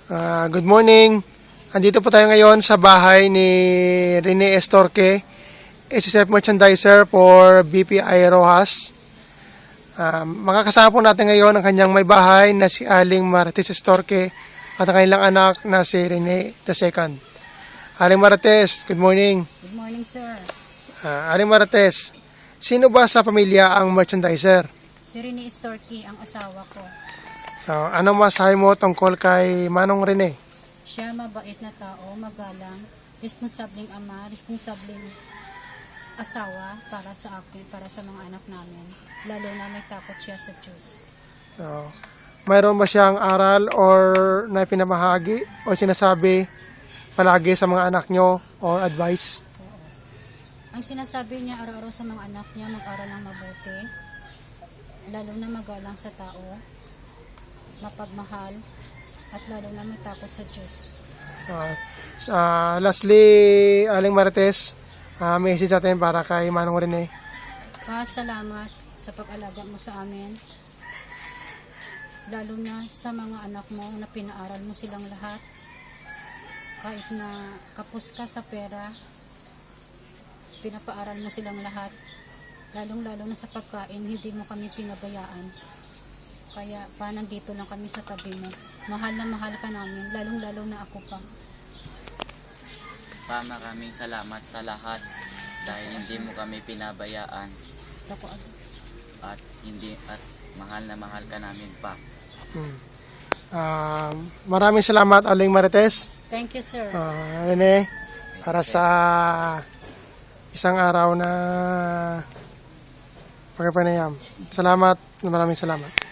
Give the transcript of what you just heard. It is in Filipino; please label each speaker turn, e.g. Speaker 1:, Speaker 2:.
Speaker 1: Good morning. Andito po tayo ngayon sa bahay ni Rene Estorque, SSF Merchandiser for BPI Rojas. Makakasama po natin ngayon ang kanyang may bahay na si Aling Marites Estorque at ang kanilang anak na si Rene II. Aling Marites, good morning.
Speaker 2: Good morning, sir.
Speaker 1: Aling Marites, sino ba sa pamilya ang merchandiser?
Speaker 2: Si Rene Estorque, ang asawa ko.
Speaker 1: So, anong masahe mo tungkol kay Manong Rene?
Speaker 2: Siya mabait na tao, magalang, responsableng ama, responsableng asawa para sa akin, para sa mga anak namin. Lalo na may takot siya sa Diyos.
Speaker 1: So, mayroon ba siyang aral or na pinamahagi o sinasabi palagi sa mga anak nyo or advice?
Speaker 2: Oo. Ang sinasabi niya araw-araw sa mga anak niya, mag-aral ng mabuti, lalo na magalang sa tao, mapagmahal, at lalo na may takot sa Diyos.
Speaker 1: Lastly, Aling Marites, may message natin para kay Manong Rene.
Speaker 2: Salamat sa pag-alaga mo sa amin, lalo na sa mga anak mo na pinaaral mo silang lahat. Kahit na kapos ka sa pera, pinapaaral mo silang lahat. Lalong-lalo na sa pagkain, hindi mo kami pinabayaan. Kaya nandito lang kami sa tabi mo. Mahal na mahal ka namin, lalong-lalo na ako pa.
Speaker 3: Maraming salamat sa lahat dahil hindi mo kami pinabayaan at mahal na mahal ka namin pa.
Speaker 1: Maraming salamat, Aling Marites.
Speaker 2: Thank you, sir.
Speaker 1: Rene, para sa isang araw na pagpapanayam. Salamat, maraming salamat.